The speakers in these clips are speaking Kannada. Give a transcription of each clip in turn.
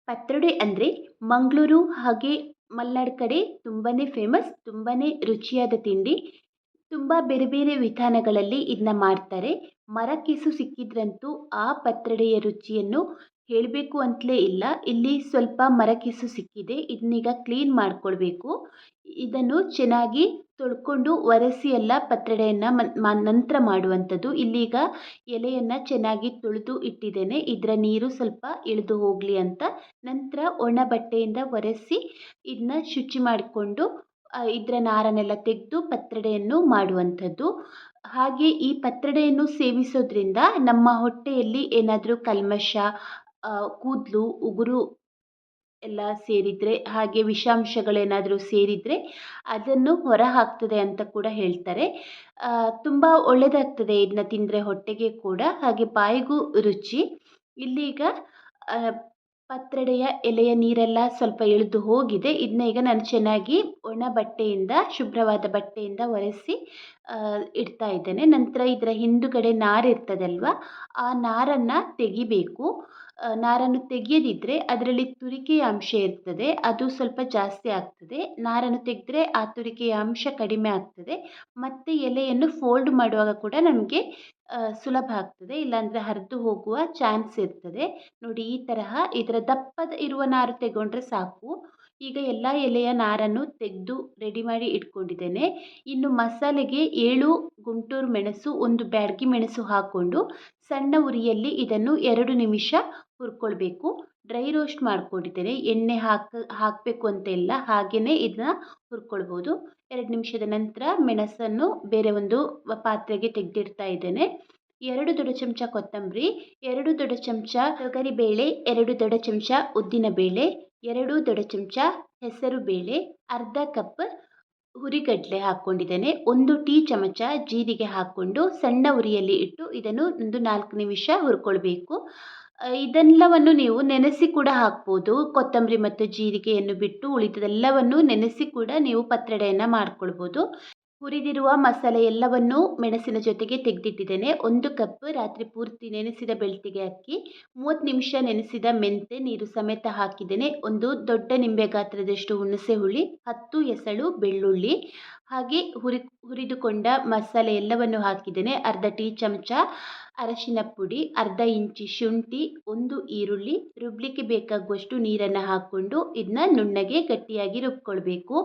ಪತ್ರೊಡೆ ಅಂದರೆ ಮಂಗಳೂರು ಹಾಗೆ ಮಲೆನಾಡು ಕಡೆ ತುಂಬಾ ಫೇಮಸ್, ತುಂಬಾ ರುಚಿಯಾದ ತಿಂಡಿ. ತುಂಬ ಬೇರೆ ಬೇರೆ ವಿಧಾನಗಳಲ್ಲಿ ಇದನ್ನ ಮಾಡ್ತಾರೆ. ಮರಕೆಸು ಸಿಕ್ಕಿದ್ರಂತೂ ಆ ಪತ್ರೊಡೆಯ ರುಚಿಯನ್ನು ಹೇಳಬೇಕು ಅಂತಲೇ ಇಲ್ಲ. ಇಲ್ಲಿ ಸ್ವಲ್ಪ ಮರಕೆಸು ಸಿಕ್ಕಿದೆ. ಇದನ್ನೀಗ ಕ್ಲೀನ್ ಮಾಡ್ಕೊಳ್ಬೇಕು. ಇದನ್ನು ಚೆನ್ನಾಗಿ ತೊಳ್ಕೊಂಡು ಒರೆಸಿ ಎಲ್ಲ ಪತ್ರೊಡೆಯನ್ನು ನಂತರ ಮಾಡುವಂಥದ್ದು. ಇಲ್ಲೀಗ ಎಲೆಯನ್ನು ಚೆನ್ನಾಗಿ ತೊಳೆದು ಇಟ್ಟಿದ್ದೇನೆ. ಇದರ ನೀರು ಸ್ವಲ್ಪ ಇಳಿದು ಹೋಗಲಿ ಅಂತ. ನಂತರ ಒಣ ಬಟ್ಟೆಯಿಂದ ಒರೆಸಿ ಇದನ್ನ ಶುಚಿ ಮಾಡಿಕೊಂಡು ಇದರ ನಾರನ್ನೆಲ್ಲ ತೆಗೆದು ಪತ್ರೊಡೆಯನ್ನು ಮಾಡುವಂಥದ್ದು. ಹಾಗೆ ಈ ಪತ್ರೊಡೆಯನ್ನು ಸೇವಿಸೋದ್ರಿಂದ ನಮ್ಮ ಹೊಟ್ಟೆಯಲ್ಲಿ ಏನಾದರೂ ಕಲ್ಮಶ, ಕೂದಲು ಉಗುರು ಎಲ್ಲ ಸೇರಿದರೆ, ಹಾಗೆ ವಿಷಾಂಶಗಳೇನಾದರೂ ಸೇರಿದರೆ ಅದನ್ನು ಹೊರ ಹಾಕ್ತದೆ ಅಂತ ಕೂಡ ಹೇಳ್ತಾರೆ. ತುಂಬ ಒಳ್ಳೆಯದಾಗ್ತದೆ ಇದನ್ನ ತಿಂದರೆ ಹೊಟ್ಟೆಗೆ ಕೂಡ, ಹಾಗೆ ಬಾಯಿಗೂ ರುಚಿ. ಇಲ್ಲೀಗ ಪತ್ರೊಡೆಯ ಎಲೆಯ ನೀರೆಲ್ಲ ಸ್ವಲ್ಪ ಇಳಿದು ಹೋಗಿದೆ. ಇದನ್ನ ಈಗ ನಾನು ಚೆನ್ನಾಗಿ ಒಣ ಬಟ್ಟೆಯಿಂದ, ಶುಭ್ರವಾದ ಬಟ್ಟೆಯಿಂದ ಒರೆಸಿ ಇಡ್ತಾ ಇದ್ದೇನೆ. ನಂತರ ಇದರ ಹಿಂದುಗಡೆ ನಾರು ಇರ್ತದಲ್ವ, ಆ ನಾರನ್ನು ತೆಗಿಬೇಕು. ನಾರನ್ನು ತೆಗೆಯದಿದ್ದರೆ ಅದರಲ್ಲಿ ತುರಿಕೆಯ ಅಂಶ ಇರ್ತದೆ, ಅದು ಸ್ವಲ್ಪ ಜಾಸ್ತಿ ಆಗ್ತದೆ. ನಾರನ್ನು ತೆಗೆದ್ರೆ ಆ ತುರಿಕೆಯ ಅಂಶ ಕಡಿಮೆ ಆಗ್ತದೆ. ಮತ್ತು ಎಲೆಯನ್ನು ಫೋಲ್ಡ್ ಮಾಡುವಾಗ ಕೂಡ ನಮಗೆ ಸುಲಭ ಆಗ್ತದೆ, ಇಲ್ಲಾಂದರೆ ಹರಿದು ಹೋಗುವ ಚಾನ್ಸ್ ಇರ್ತದೆ. ನೋಡಿ, ಈ ತರಹ ಇದರ ದಪ್ಪದ ಇರುವ ನಾರು ತೆಗೊಂಡ್ರೆ ಸಾಕು. ಈಗ ಎಲ್ಲ ಎಲೆಯ ನಾರನ್ನು ತೆಗೆದು ರೆಡಿ ಮಾಡಿ ಇಟ್ಕೊಂಡಿದ್ದೇನೆ. ಇನ್ನು ಮಸಾಲೆಗೆ 7 ಗುಂಟೂರು ಮೆಣಸು, 1 ಬ್ಯಾಡಗಿ ಮೆಣಸು ಹಾಕ್ಕೊಂಡು ಸಣ್ಣ ಉರಿಯಲ್ಲಿ ಇದನ್ನು 2 ನಿಮಿಷ ಹುರ್ಕೊಳ್ಬೇಕು. ಡ್ರೈ ರೋಸ್ಟ್ ಮಾಡ್ಕೊಂಡಿದ್ದೇನೆ, ಎಣ್ಣೆ ಹಾಕಬೇಕು ಅಂತ ಇಲ್ಲ, ಹಾಗೆಯೇ ಇದನ್ನ ಹುರ್ಕೊಳ್ಬೋದು. 2 ನಿಮಿಷದ ನಂತರ ಮೆಣಸನ್ನು ಬೇರೆ ಒಂದು ಪಾತ್ರೆಗೆ ತೆಗೆದಿಡ್ತಾ ಇದ್ದೇನೆ. 2 ದೊಡ್ಡ ಚಮಚ ಕೊತ್ತಂಬರಿ, 2 ದೊಡ್ಡ ಚಮಚ ತೊಗರಿಬೇಳೆ, 2 ದೊಡ್ಡ ಚಮಚ ಉದ್ದಿನಬೇಳೆ, 2 ದೊಡ್ಡ ಚಮಚ ಹೆಸರು ಬೇಳೆ, ಅರ್ಧ ಕಪ್ ಹುರಿಗಡಲೆ ಹಾಕ್ಕೊಂಡಿದ್ದೇನೆ. 1 ಟೀ ಚಮಚ ಜೀರಿಗೆ ಹಾಕ್ಕೊಂಡು ಸಣ್ಣ ಉರಿಯಲ್ಲಿ ಇಟ್ಟು ಇದನ್ನು ಒಂದು 4 ನಿಮಿಷ ಹುರ್ಕೊಳ್ಬೇಕು. ಇದೆಲ್ಲವನ್ನು ನೀವು ನೆನೆಸಿ ಕೂಡ ಹಾಕ್ಬೋದು. ಕೊತ್ತಂಬರಿ ಮತ್ತು ಜೀರಿಗೆಯನ್ನು ಬಿಟ್ಟು ಉಳಿದೆಲ್ಲವನ್ನು ನೆನೆಸಿ ಕೂಡ ನೀವು ಪತ್ರೊಡೆಯನ್ನು ಮಾಡ್ಕೊಳ್ಬೋದು. ಹುರಿದಿರುವ ಮಸಾಲೆ ಎಲ್ಲವನ್ನೂ ಮೆಣಸಿನ ಜೊತೆಗೆ ತೆಗೆದಿಟ್ಟಿದ್ದೇನೆ. 1 ಕಪ್ ರಾತ್ರಿ ಪೂರ್ತಿ ನೆನೆಸಿದ ಬೆಳ್ತಿಗೆ ಅಕ್ಕಿ, 30 ನಿಮಿಷ ನೆನೆಸಿದ ಮೆಂತೆ ನೀರು ಸಮೇತ ಹಾಕಿದ್ದೇನೆ. 1 ದೊಡ್ಡ ನಿಂಬೆ ಗಾತ್ರದಷ್ಟು ಹುಣಸೆ ಹುಳಿ, 10 ಎಸಳು ಬೆಳ್ಳುಳ್ಳಿ, ಹಾಗೆ ಹುರಿದುಕೊಂಡ ಮಸಾಲೆ ಎಲ್ಲವನ್ನು ಹಾಕಿದ್ದೇನೆ. ಅರ್ಧ ಟೀ ಚಮಚ ಅರಶಿನ ಪುಡಿ, ಅರ್ಧ ಇಂಚಿ ಶುಂಠಿ, 1 ಈರುಳ್ಳಿ, ರುಬ್ಲಿಕ್ಕೆ ಬೇಕಾಗುವಷ್ಟು ನೀರನ್ನು ಹಾಕ್ಕೊಂಡು ಇದನ್ನ ನುಣ್ಣಗೆ ಗಟ್ಟಿಯಾಗಿ ರುಬ್ಕೊಳ್ಬೇಕು.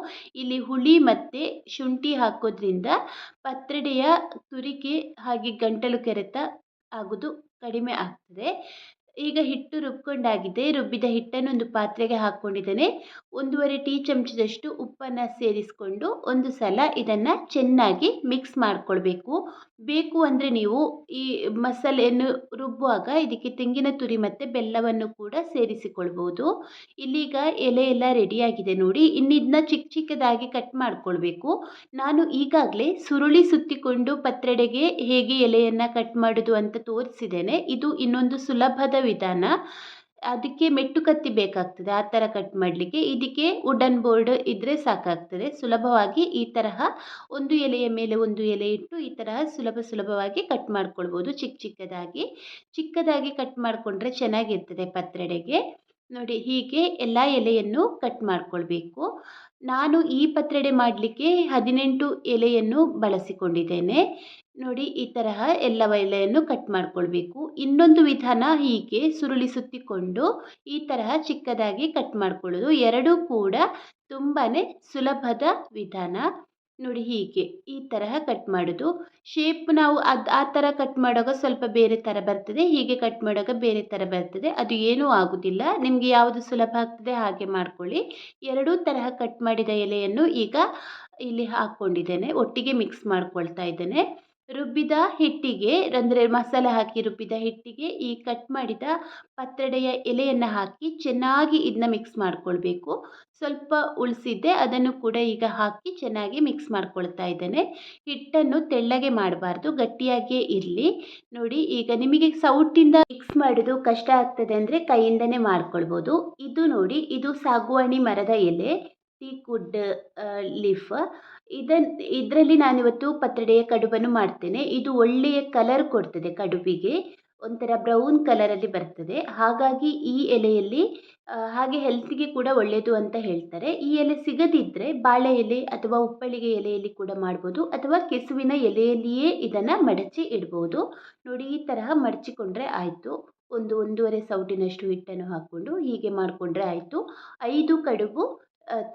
ಇಲ್ಲಿ ಹುಳಿ ಮತ್ತು ಶುಂಠಿ ಹಾಕೋದ್ರಿಂದ ಪತ್ರೊಡೆಯ ತುರಿಕೆ ಹಾಗೆ ಗಂಟಲು ಕೆರೆತ ಆಗೋದು ಕಡಿಮೆ ಆಗ್ತದೆ. ಈಗ ಹಿಟ್ಟು ರುಬ್ಕೊಂಡಾಗಿದೆ. ರುಬ್ಬಿದ ಹಿಟ್ಟನ್ನು ಒಂದು ಪಾತ್ರೆಗೆ ಹಾಕ್ಕೊಂಡಿದ್ದೇನೆ. 1 ಟೀ ಚಮಚದಷ್ಟು ಉಪ್ಪನ್ನು ಸೇರಿಸ್ಕೊಂಡು ಒಂದು ಸಲ ಇದನ್ನು ಚೆನ್ನಾಗಿ ಮಿಕ್ಸ್ ಮಾಡಿಕೊಳ್ಬೇಕು. ಬೇಕು ಅಂದರೆ ನೀವು ಈ ಮಸಾಲೆಯನ್ನು ರುಬ್ಬುವಾಗ ಇದಕ್ಕೆ ತೆಂಗಿನ ತುರಿ ಮತ್ತು ಬೆಲ್ಲವನ್ನು ಕೂಡ ಸೇರಿಸಿಕೊಳ್ಬೋದು. ಇಲ್ಲೀಗ ಎಲೆ ಎಲ್ಲ ರೆಡಿಯಾಗಿದೆ ನೋಡಿ. ಇನ್ನು ಇದನ್ನ ಚಿಕ್ಕ ಚಿಕ್ಕದಾಗಿ ಕಟ್ ಮಾಡಿಕೊಳ್ಬೇಕು. ನಾನು ಈಗಾಗಲೇ ಸುರುಳಿ ಸುತ್ತಿಕೊಂಡು ಪತ್ರೊಡೆಗೆ ಹೇಗೆ ಎಲೆಯನ್ನು ಕಟ್ ಮಾಡೋದು ಅಂತ ತೋರಿಸಿದ್ದೇನೆ. ಇದು ಇನ್ನೊಂದು ಸುಲಭದ ವಿಧಾನ. ಅದಕ್ಕೆ ಮೆಟ್ಟು ಕತ್ತಿ ಬೇಕಾಗ್ತದೆ ಆ ಥರ ಕಟ್ ಮಾಡಲಿಕ್ಕೆ. ಇದಕ್ಕೆ ವುಡನ್ ಬೋರ್ಡ್ ಇದ್ದರೆ ಸಾಕಾಗ್ತದೆ. ಸುಲಭವಾಗಿ ಈ ತರಹ ಒಂದು ಎಲೆಯ ಮೇಲೆ ಒಂದು ಎಲೆ ಇಟ್ಟು ಈ ತರಹ ಸುಲಭವಾಗಿ ಕಟ್ ಮಾಡ್ಕೊಳ್ಬೋದು. ಚಿಕ್ಕದಾಗಿ ಕಟ್ ಮಾಡಿಕೊಂಡ್ರೆ ಚೆನ್ನಾಗಿರ್ತದೆ ಪತ್ರೊಡೆಗೆ. ನೋಡಿ, ಹೀಗೆ ಎಲ್ಲ ಎಲೆಯನ್ನು ಕಟ್ ಮಾಡಿಕೊಳ್ಬೇಕು. ನಾನು ಈ ಪತ್ರೊಡೆ ಮಾಡಲಿಕ್ಕೆ 18 ಎಲೆಯನ್ನು ಬಳಸಿಕೊಂಡಿದ್ದೇನೆ. ನೋಡಿ, ಈ ತರಹ ಎಲ್ಲ ಎಲೆಯನ್ನು ಕಟ್ ಮಾಡಿಕೊಳ್ಬೇಕು. ಇನ್ನೊಂದು ವಿಧಾನ ಹೀಗೆ ಸುರುಳಿ ಸುತ್ತಿಕೊಂಡು ಈ ತರಹ ಚಿಕ್ಕದಾಗಿ ಕಟ್ ಮಾಡಿಕೊಳ್ಳೋದು. ಎರಡೂ ಕೂಡ ತುಂಬಾ ಸುಲಭದ ವಿಧಾನ. ನೋಡಿ, ಹೀಗೆ ಈ ತರಹ ಕಟ್ ಮಾಡೋದು. ಶೇಪ್ ನಾವು ಆ ಥರ ಕಟ್ ಮಾಡುವಾಗ ಸ್ವಲ್ಪ ಬೇರೆ ಥರ ಬರ್ತದೆ, ಹೀಗೆ ಕಟ್ ಮಾಡುವಾಗ ಬೇರೆ ಥರ ಬರ್ತದೆ. ಅದು ಏನೂ ಆಗೋದಿಲ್ಲ. ನಿಮಗೆ ಯಾವುದು ಸುಲಭ ಆಗ್ತದೆ ಹಾಗೆ ಮಾಡ್ಕೊಳ್ಳಿ. ಎರಡೂ ತರಹ ಕಟ್ ಮಾಡಿದ ಎಲೆಯನ್ನು ಈಗ ಇಲ್ಲಿ ಹಾಕ್ಕೊಂಡಿದ್ದೇನೆ. ಒಟ್ಟಿಗೆ ಮಿಕ್ಸ್ ಮಾಡ್ಕೊಳ್ತಾ ಇದ್ದೇನೆ. ರುಬ್ಬಿದ ಹಿಟ್ಟಿಗೆ, ಅಂದರೆ ಮಸಾಲೆ ಹಾಕಿ ರುಬ್ಬಿದ ಹಿಟ್ಟಿಗೆ ಈ ಕಟ್ ಮಾಡಿದ ಪತ್ರೊಡೆಯ ಎಲೆಯನ್ನು ಹಾಕಿ ಚೆನ್ನಾಗಿ ಇದನ್ನ ಮಿಕ್ಸ್ ಮಾಡಿಕೊಳ್ಬೇಕು. ಸ್ವಲ್ಪ ಉಳಿಸಿದ್ದೆ, ಅದನ್ನು ಕೂಡ ಈಗ ಹಾಕಿ ಚೆನ್ನಾಗಿ ಮಿಕ್ಸ್ ಮಾಡ್ಕೊಳ್ತಾ ಇದ್ದೇನೆ. ಹಿಟ್ಟನ್ನು ತೆಳ್ಳಗೆ ಮಾಡಬಾರ್ದು, ಗಟ್ಟಿಯಾಗಿಯೇ ಇರಲಿ. ನೋಡಿ, ಈಗ ನಿಮಗೆ ಸೌಟಿಂದ ಮಿಕ್ಸ್ ಮಾಡೋದು ಕಷ್ಟ ಆಗ್ತದೆ ಅಂದರೆ ಕೈಯಿಂದನೇ ಮಾಡ್ಕೊಳ್ಬೋದು. ಇದು ನೋಡಿ, ಇದು ಸಾಗುವಾನಿ ಮರದ ಎಲೆ, ಟೀಕ್ ವುಡ್ ಲೀಫ್. ಇದರಲ್ಲಿ ನಾನಿವತ್ತು ಪತ್ರೊಡೆಯ ಕಡುಬನ್ನು ಮಾಡ್ತೇನೆ. ಇದು ಒಳ್ಳೆಯ ಕಲರ್ ಕೊಡ್ತದೆ ಕಡುಬಿಗೆ. ಒಂಥರ ಬ್ರೌನ್ ಕಲರಲ್ಲಿ ಬರ್ತದೆ. ಹಾಗಾಗಿ ಈ ಎಲೆಯಲ್ಲಿ ಹಾಗೆ ಹೆಲ್ತ್‌ಗೆ ಕೂಡ ಒಳ್ಳೆಯದು ಅಂತ ಹೇಳ್ತಾರೆ. ಈ ಎಲೆ ಸಿಗದಿದ್ದರೆ ಬಾಳೆ ಎಲೆ ಅಥವಾ ಉಪ್ಪಳಿಗೆ ಎಲೆಯಲ್ಲಿ ಕೂಡ ಮಾಡ್ಬೋದು ಅಥವಾ ಕೆಸುವಿನ ಎಲೆಯಲ್ಲಿಯೇ ಇದನ್ನು ಮಡಚಿ ಇಡ್ಬೋದು. ನೋಡಿ ಈ ತರಹ ಮಡಚಿಕೊಂಡ್ರೆ ಆಯಿತು. ಒಂದು 1 ಸೌಟಿನಷ್ಟು ಹಿಟ್ಟನ್ನು ಹಾಕ್ಕೊಂಡು ಹೀಗೆ ಮಾಡಿಕೊಂಡ್ರೆ ಆಯಿತು. 5 ಕಡುಬು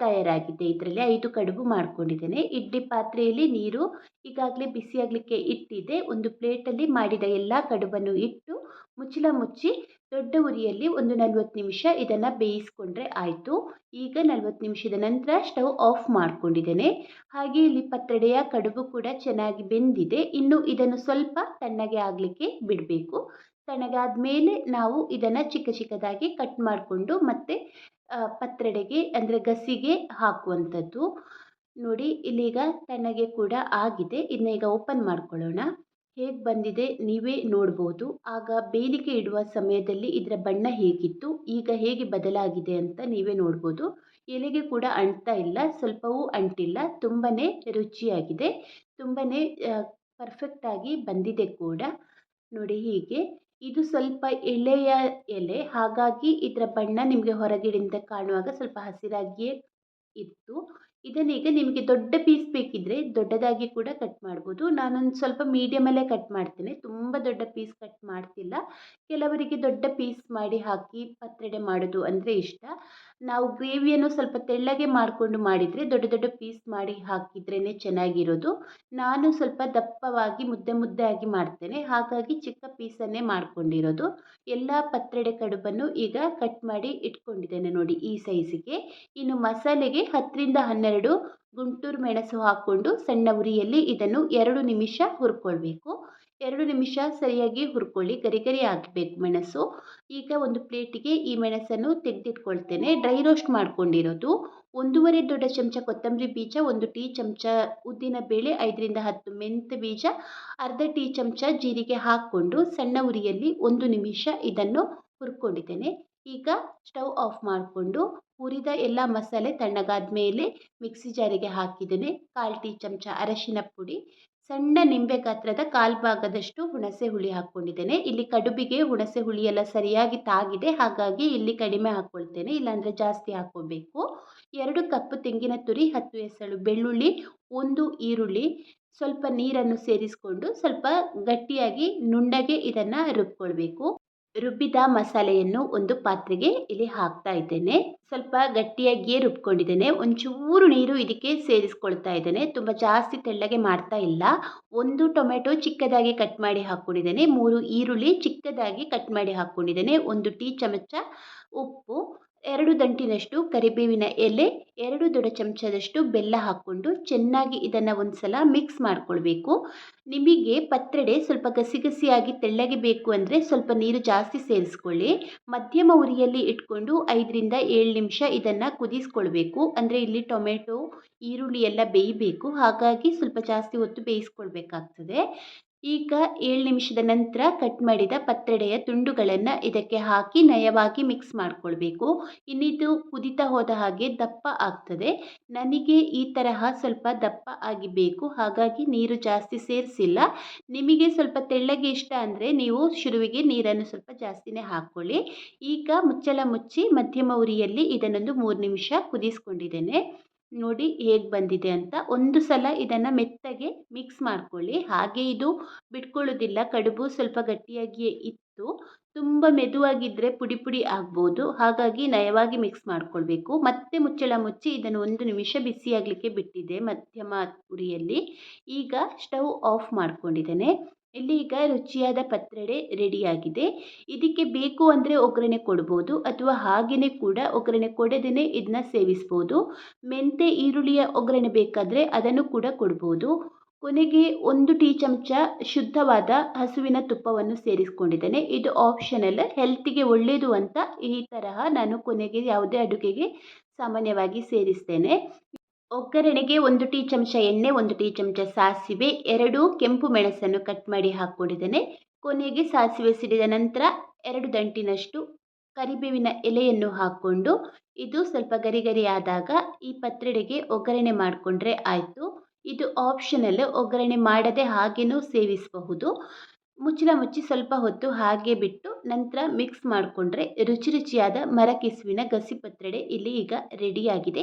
ತಯಾರಾಗಿದೆ. ಇದರಲ್ಲಿ 5 ಕಡುಬು ಮಾಡ್ಕೊಂಡಿದ್ದೇನೆ. ಇಡ್ಲಿ ಪಾತ್ರೆಯಲ್ಲಿ ನೀರು ಈಗಾಗಲೇ ಬಿಸಿಯಾಗಲಿಕ್ಕೆ ಇಟ್ಟಿದ್ದೆ. ಒಂದು ಪ್ಲೇಟಲ್ಲಿ ಮಾಡಿದ ಎಲ್ಲ ಕಡುಬನ್ನು ಇಟ್ಟು ಮುಚ್ಚಳ ಮುಚ್ಚಿ ದೊಡ್ಡ ಉರಿಯಲ್ಲಿ ಒಂದು 40 ನಿಮಿಷ ಇದನ್ನು ಬೇಯಿಸ್ಕೊಂಡ್ರೆ ಆಯಿತು. ಈಗ 40 ನಿಮಿಷದ ನಂತರ ಸ್ಟವ್ ಆಫ್ ಮಾಡ್ಕೊಂಡಿದ್ದೇನೆ. ಹಾಗೆ ಇಲ್ಲಿ ಪತ್ರೊಡೆಯ ಕಡುಬು ಕೂಡ ಚೆನ್ನಾಗಿ ಬೆಂದಿದೆ. ಇನ್ನು ಇದನ್ನು ಸ್ವಲ್ಪ ತಣ್ಣಗೆ ಆಗಲಿಕ್ಕೆ ಬಿಡಬೇಕು. ತಣ್ಣಗಾದ ಮೇಲೆ ನಾವು ಇದನ್ನು ಚಿಕ್ಕ ಚಿಕ್ಕದಾಗಿ ಕಟ್ ಮಾಡಿಕೊಂಡು ಮತ್ತೆ ಪತ್ರೊಡೆಗೆ ಅಂದರೆ ಗಸಿಗೆ ಹಾಕುವಂಥದ್ದು. ನೋಡಿ ಇಲ್ಲೀಗ ತಣ್ಣಗೆ ಕೂಡ ಆಗಿದೆ. ಇದನ್ನ ಈಗ ಓಪನ್ ಮಾಡ್ಕೊಳ್ಳೋಣ. ಹೇಗೆ ಬಂದಿದೆ ನೀವೇ ನೋಡ್ಬೋದು. ಆಗ ಬೇಯಲಿಕ್ಕೆ ಇಡುವ ಸಮಯದಲ್ಲಿ ಇದರ ಬಣ್ಣ ಹೇಗಿತ್ತು, ಈಗ ಹೇಗೆ ಬದಲಾಗಿದೆ ಅಂತ ನೀವೇ ನೋಡ್ಬೋದು. ಎಲೆಗೆ ಕೂಡ ಅಂಟ್ತಾ ಇಲ್ಲ, ಸ್ವಲ್ಪವೂ ಅಂಟಿಲ್ಲ. ತುಂಬಾ ರುಚಿಯಾಗಿದೆ, ತುಂಬಾ ಪರ್ಫೆಕ್ಟಾಗಿ ಬಂದಿದೆ ಕೂಡ. ನೋಡಿ ಹೀಗೆ ಇದು ಸ್ವಲ್ಪ ಎಳೆಯ ಎಲೆ, ಹಾಗಾಗಿ ಇದರ ಬಣ್ಣ ನಿಮಗೆ ಹೊರಗಡೆಯಿಂದ ಕಾಣುವಾಗ ಸ್ವಲ್ಪ ಹಸಿರಾಗಿಯೇ ಇತ್ತು. ಇದನ್ನೀಗ ನಿಮಗೆ ದೊಡ್ಡ ಪೀಸ್ ಬೇಕಿದ್ದರೆ ದೊಡ್ಡದಾಗಿ ಕೂಡ ಕಟ್ ಮಾಡ್ಬೋದು. ನಾನೊಂದು ಸ್ವಲ್ಪ ಮೀಡಿಯಮಲ್ಲೇ ಕಟ್ ಮಾಡ್ತೇನೆ, ತುಂಬ ದೊಡ್ಡ ಪೀಸ್ ಕಟ್ ಮಾಡ್ತಿಲ್ಲ. ಕೆಲವರಿಗೆ ದೊಡ್ಡ ಪೀಸ್ ಮಾಡಿ ಹಾಕಿ ಪತ್ರೊಡೆ ಮಾಡೋದು ಅಂದರೆ ಇಷ್ಟ. ನಾವು ಗ್ರೇವಿಯನ್ನು ಸ್ವಲ್ಪ ತೆಳ್ಳಗೆ ಮಾಡಿಕೊಂಡು ಮಾಡಿದರೆ ದೊಡ್ಡ ದೊಡ್ಡ ಪೀಸ್ ಮಾಡಿ ಹಾಕಿದ್ರೇ ಚೆನ್ನಾಗಿರೋದು. ನಾನು ಸ್ವಲ್ಪ ದಪ್ಪವಾಗಿ ಮುದ್ದೆ ಮುದ್ದೆ ಆಗಿ ಮಾಡ್ತೇನೆ, ಹಾಗಾಗಿ ಚಿಕ್ಕ ಪೀಸನ್ನೇ ಮಾಡ್ಕೊಂಡಿರೋದು. ಎಲ್ಲ ಪತ್ರೊಡೆ ಕಡುಬನ್ನು ಈಗ ಕಟ್ ಮಾಡಿ ಇಟ್ಕೊಂಡಿದ್ದೇನೆ ನೋಡಿ ಈ ಸೈಜಿಗೆ. ಇನ್ನು ಮಸಾಲೆಗೆ 10ರಿಂದ 12 ಗುಂಟೂರು ಮೆಣಸು ಹಾಕ್ಕೊಂಡು ಸಣ್ಣ ಉರಿಯಲ್ಲಿ ಇದನ್ನು 2 ನಿಮಿಷ ಹುರ್ಕೊಳ್ಬೇಕು. 2 ನಿಮಿಷ ಸರಿಯಾಗಿ ಹುರ್ಕೊಳ್ಳಿ, ಗರಿ ಗರಿ ಆಗಬೇಕು ಮೆಣಸು. ಈಗ ಒಂದು ಪ್ಲೇಟಿಗೆ ಈ ಮೆಣಸನ್ನು ತೆಗೆದಿಟ್ಕೊಳ್ತೇನೆ. ಡ್ರೈ ರೋಸ್ಟ್ ಮಾಡ್ಕೊಂಡಿರೋದು. 1 ದೊಡ್ಡ ಚಮಚ ಕೊತ್ತಂಬರಿ ಬೀಜ, 1 ಟೀ ಚಮಚ ಉದ್ದಿನ ಬೇಳೆ, 5ರಿಂದ 10 ಮೆಂತ್ಯ ಬೀಜ, ಅರ್ಧ ಟೀ ಚಮಚ ಜೀರಿಗೆ ಹಾಕ್ಕೊಂಡು ಸಣ್ಣ ಉರಿಯಲ್ಲಿ 1 ನಿಮಿಷ ಇದನ್ನು ಹುರ್ಕೊಂಡಿದ್ದೇನೆ. ಈಗ ಸ್ಟವ್ ಆಫ್ ಮಾಡಿಕೊಂಡು ಹುರಿದ ಎಲ್ಲ ಮಸಾಲೆ ತಣ್ಣಗಾದ ಮೇಲೆ ಮಿಕ್ಸಿ ಜಾರಿಗೆ ಹಾಕಿದ್ದೇನೆ. 1/4 ಟೀ ಚಮಚ ಅರಶಿನ ಪುಡಿ, ಸಣ್ಣ ನಿಂಬೆ ಗಾತ್ರದ 1/4 ಭಾಗದಷ್ಟು ಹುಣಸೆ ಹುಳಿ ಹಾಕ್ಕೊಂಡಿದ್ದೇನೆ. ಇಲ್ಲಿ ಕಡುಬಿಗೆ ಹುಣಸೆ ಹುಳಿ ಎಲ್ಲ ಸರಿಯಾಗಿ ತಾಗಿದೆ, ಹಾಗಾಗಿ ಇಲ್ಲಿ ಕಡಿಮೆ ಹಾಕ್ಕೊಳ್ತೇನೆ, ಇಲ್ಲಾಂದರೆ ಜಾಸ್ತಿ ಹಾಕ್ಕೋಬೇಕು. 2 ಕಪ್ ತೆಂಗಿನ ತುರಿ, 10 ಎಸಳು ಬೆಳ್ಳುಳ್ಳಿ, 1 ಈರುಳ್ಳಿ, ಸ್ವಲ್ಪ ನೀರನ್ನು ಸೇರಿಸಿಕೊಂಡು ಸ್ವಲ್ಪ ಗಟ್ಟಿಯಾಗಿ ನುಣ್ಣಗೆ ಇದನ್ನು ರುಬ್ಕೊಳ್ಬೇಕು. ರುಬ್ಬಿದ ಮಸಾಲೆಯನ್ನು ಒಂದು ಪಾತ್ರೆಗೆ ಇಲ್ಲಿ ಹಾಕ್ತಾ ಇದ್ದೇನೆ. ಸ್ವಲ್ಪ ಗಟ್ಟಿಯಾಗಿಯೇ ರುಬ್ಕೊಂಡಿದ್ದೇನೆ. ಒಂಚೂರು ನೀರು ಇದಕ್ಕೆ ಸೇರಿಸ್ಕೊಳ್ತಾ ಇದ್ದೇನೆ, ತುಂಬ ಜಾಸ್ತಿ ತೆಳ್ಳಗೆ ಮಾಡ್ತಾ ಇಲ್ಲ. 1 ಟೊಮೆಟೊ ಚಿಕ್ಕದಾಗಿ ಕಟ್ ಮಾಡಿ ಹಾಕ್ಕೊಂಡಿದ್ದೇನೆ. 3 ಈರುಳ್ಳಿ ಚಿಕ್ಕದಾಗಿ ಕಟ್ ಮಾಡಿ ಹಾಕ್ಕೊಂಡಿದ್ದೇನೆ. 1 ಟೀ ಚಮಚ ಉಪ್ಪು, 2 ದಂಟಿನಷ್ಟು ಕರಿಬೇವಿನ ಎಲೆ, 2 ದೊಡ್ಡ ಚಮಚದಷ್ಟು ಬೆಲ್ಲ ಹಾಕ್ಕೊಂಡು ಚೆನ್ನಾಗಿ ಇದನ್ನು ಒಂದು ಸಲ ಮಿಕ್ಸ್ ಮಾಡಿಕೊಳ್ಬೇಕು. ನಿಮಗೆ ಪತ್ರೊಡೆ ಸ್ವಲ್ಪ ಗಸಿ ಗಸಿಯಾಗಿ ತೆಳ್ಳಗೆ ಬೇಕು ಅಂದರೆ ಸ್ವಲ್ಪ ನೀರು ಜಾಸ್ತಿ ಸೇರಿಸ್ಕೊಳ್ಳಿ. ಮಧ್ಯಮ ಉರಿಯಲ್ಲಿ ಇಟ್ಕೊಂಡು 5ರಿಂದ 7 ನಿಮಿಷ ಇದನ್ನು ಕುದಿಸ್ಕೊಳ್ಬೇಕು. ಅಂದರೆ ಇಲ್ಲಿ ಟೊಮೆಟೊ ಈರುಳ್ಳಿ ಎಲ್ಲ ಬೇಯಬೇಕು, ಹಾಗಾಗಿ ಸ್ವಲ್ಪ ಜಾಸ್ತಿ ಹೊತ್ತು ಬೇಯಿಸ್ಕೊಳ್ಬೇಕಾಗ್ತದೆ. ಈಗ 7 ನಿಮಿಷದ ನಂತರ ಕಟ್ ಮಾಡಿದ ಪತ್ರೊಡೆಯ ತುಂಡುಗಳನ್ನು ಇದಕ್ಕೆ ಹಾಕಿ ನಯವಾಗಿ ಮಿಕ್ಸ್ ಮಾಡಿಕೊಳ್ಬೇಕು. ಇನ್ನಿದು ಕುದೀತಾ ಹೋದ ಹಾಗೆ ದಪ್ಪ ಆಗ್ತದೆ. ನನಗೆ ಈ ತರಹ ಸ್ವಲ್ಪ ದಪ್ಪ ಆಗಿ ಬೇಕು, ಹಾಗಾಗಿ ನೀರು ಜಾಸ್ತಿ ಸೇರಿಸಿಲ್ಲ. ನಿಮಗೆ ಸ್ವಲ್ಪ ತೆಳ್ಳಗೆ ಇಷ್ಟ ಅಂದರೆ ನೀವು ಶುರುವಿಗೆ ನೀರನ್ನು ಸ್ವಲ್ಪ ಜಾಸ್ತಿನೇ ಹಾಕ್ಕೊಳ್ಳಿ. ಈಗ ಮುಚ್ಚಳ ಮುಚ್ಚಿ ಮಧ್ಯಮ ಉರಿಯಲ್ಲಿ ಇದನ್ನೊಂದು 3 ನಿಮಿಷ ಕುದಿಸ್ಕೊಂಡಿದ್ದೇನೆ. ನೋಡಿ ಹೇಗೆ ಬಂದಿದೆ ಅಂತ. ಒಂದು ಸಲ ಇದನ್ನು ಮೆತ್ತಗೆ ಮಿಕ್ಸ್ ಮಾಡ್ಕೊಳ್ಳಿ. ಹಾಗೆ ಇದು ಬಿಟ್ಕೊಳ್ಳೋದಿಲ್ಲ, ಕಡುಬು ಸ್ವಲ್ಪ ಗಟ್ಟಿಯಾಗಿಯೇ ಇತ್ತು. ತುಂಬ ಮೆದುವಾಗಿದ್ದರೆ ಪುಡಿ ಪುಡಿ ಆಗ್ಬೋದು, ಹಾಗಾಗಿ ನಯವಾಗಿ ಮಿಕ್ಸ್ ಮಾಡ್ಕೊಳ್ಬೇಕು. ಮತ್ತೆ ಮುಚ್ಚಳ ಮುಚ್ಚಿ ಇದನ್ನು 1 ನಿಮಿಷ ಬಿಸಿಯಾಗಲಿಕ್ಕೆ ಬಿಟ್ಟಿದ್ದೆ ಮಧ್ಯಮ ಉರಿಯಲ್ಲಿ. ಈಗ ಸ್ಟವ್ ಆಫ್ ಮಾಡ್ಕೊಂಡಿದ್ದೇನೆ. ಇಲ್ಲಿ ಈಗ ರುಚಿಯಾದ ಪತ್ರೊಡೆ ರೆಡಿಯಾಗಿದೆ. ಇದಕ್ಕೆ ಬೇಕು ಅಂದರೆ ಒಗ್ಗರಣೆ ಕೊಡ್ಬೋದು, ಅಥವಾ ಹಾಗೆಯೇ ಕೂಡ ಒಗ್ಗರಣೆ ಕೊಡದೇ ಇದನ್ನ ಸೇವಿಸ್ಬೋದು. ಮೆಂತೆ ಈರುಳ್ಳಿಯ ಒಗ್ಗರಣೆ ಬೇಕಾದರೆ ಅದನ್ನು ಕೂಡ ಕೊಡ್ಬೋದು. ಕೊನೆಗೆ 1 ಟೀ ಚಮಚ ಶುದ್ಧವಾದ ಹಸುವಿನ ತುಪ್ಪವನ್ನು ಸೇರಿಸ್ಕೊಂಡಿದ್ದೇನೆ. ಇದು ಆಪ್ಷನಲ್, ಹೆಲ್ತಿಗೆ ಒಳ್ಳೆಯದು ಅಂತ ಈ ತರಹ ನಾನು ಕೊನೆಗೆ ಯಾವುದೇ ಅಡುಗೆಗೆ ಸಾಮಾನ್ಯವಾಗಿ ಸೇರಿಸ್ತೇನೆ. ಒಗ್ಗರಣೆಗೆ 1 ಟೀ ಚಮಚ ಎಣ್ಣೆ, 1 ಟೀ ಚಮಚ ಸಾಸಿವೆ, 2 ಕೆಂಪು ಮೆಣಸನ್ನು ಕಟ್ ಮಾಡಿ ಹಾಕ್ಕೊಂಡಿದ್ದೇನೆ. ಕೊನೆಗೆ ಸಾಸಿವೆ ಸಿಡಿದ ನಂತರ 2 ದಂಟಿನಷ್ಟು ಕರಿಬೇವಿನ ಎಲೆಯನ್ನು ಹಾಕ್ಕೊಂಡು ಇದು ಸ್ವಲ್ಪ ಗರಿ ಗರಿ ಆದಾಗ ಈ ಪತ್ರೊಡೆಗೆ ಒಗ್ಗರಣೆ ಮಾಡಿಕೊಂಡ್ರೆ ಆಯಿತು. ಇದು ಆಪ್ಷನಲ್, ಒಗ್ಗರಣೆ ಮಾಡದೆ ಹಾಗೇನೂ ಸೇವಿಸಬಹುದು. ಮುಚ್ಚಳ ಮುಚ್ಚಿ ಸ್ವಲ್ಪ ಹೊತ್ತು ಹಾಗೆ ಬಿಟ್ಟು ನಂತರ ಮಿಕ್ಸ್ ಮಾಡಿಕೊಂಡ್ರೆ ರುಚಿಯಾದ ಮರ ಕೆಸುವಿನ ಗಸಿ ಪತ್ರೊಡೆ ಇಲ್ಲಿ ಈಗ ರೆಡಿಯಾಗಿದೆ.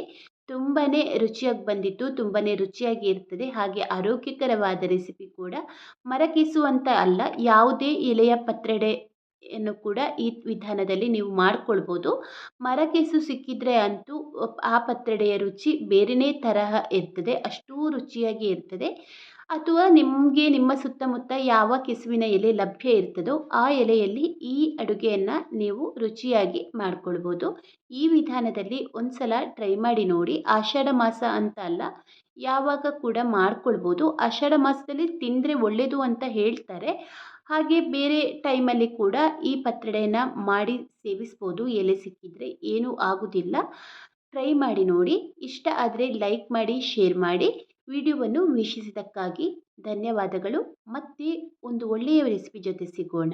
ತುಂಬಾ ರುಚಿಯಾಗಿ ಬಂದಿತ್ತು, ತುಂಬಾ ರುಚಿಯಾಗಿ ಇರ್ತದೆ, ಹಾಗೆ ಆರೋಗ್ಯಕರವಾದ ರೆಸಿಪಿ ಕೂಡ. ಮರಕೆಸು ಅಂತ ಅಲ್ಲ, ಯಾವುದೇ ಎಲೆಯ ಪತ್ರೊಡೆಯನ್ನು ಕೂಡ ಈ ವಿಧಾನದಲ್ಲಿ ನೀವು ಮಾಡ್ಕೊಳ್ಬೋದು. ಮರಕೆಸು ಸಿಕ್ಕಿದರೆ ಅಂತೂ ಆ ಪತ್ರೊಡೆಯ ರುಚಿ ಬೇರೆಯೇ ತರಹ ಇರ್ತದೆ, ಅಷ್ಟೂ ರುಚಿಯಾಗಿ ಇರ್ತದೆ. ಅಥವಾ ನಿಮಗೆ ನಿಮ್ಮ ಸುತ್ತಮುತ್ತ ಯಾವ ಕೆಸುವಿನ ಎಲೆ ಲಭ್ಯ ಇರ್ತದೋ ಆ ಎಲೆಯಲ್ಲಿ ಈ ಅಡುಗೆಯನ್ನು ನೀವು ರುಚಿಯಾಗಿ ಮಾಡ್ಕೊಳ್ಬೋದು. ಈ ವಿಧಾನದಲ್ಲಿ ಒಂದು ಸಲ ಟ್ರೈ ಮಾಡಿ ನೋಡಿ. ಆಷಾಢ ಮಾಸ ಅಂತ ಅಲ್ಲ, ಯಾವಾಗ ಕೂಡ ಮಾಡ್ಕೊಳ್ಬೋದು. ಆಷಾಢ ಮಾಸದಲ್ಲಿ ತಿಂದರೆ ಒಳ್ಳೆಯದು ಅಂತ ಹೇಳ್ತಾರೆ. ಹಾಗೆ ಬೇರೆ ಟೈಮಲ್ಲಿ ಕೂಡ ಈ ಪತ್ರೊಡೆಯನ್ನು ಮಾಡಿ ಸೇವಿಸ್ಬೋದು. ಎಲೆ ಸಿಕ್ಕಿದರೆ ಏನೂ ಆಗೋದಿಲ್ಲ. ಟ್ರೈ ಮಾಡಿ ನೋಡಿ. ಇಷ್ಟ ಆದರೆ ಲೈಕ್ ಮಾಡಿ, ಶೇರ್ ಮಾಡಿ. ವಿಡಿಯೋವನ್ನು ವೀಕ್ಷಿಸಿದ್ದಕ್ಕಾಗಿ ಧನ್ಯವಾದಗಳು. ಮತ್ತೆ ಒಂದು ಒಳ್ಳೆಯ ರೆಸಿಪಿ ಜೊತೆ ಸಿಗೋಣ.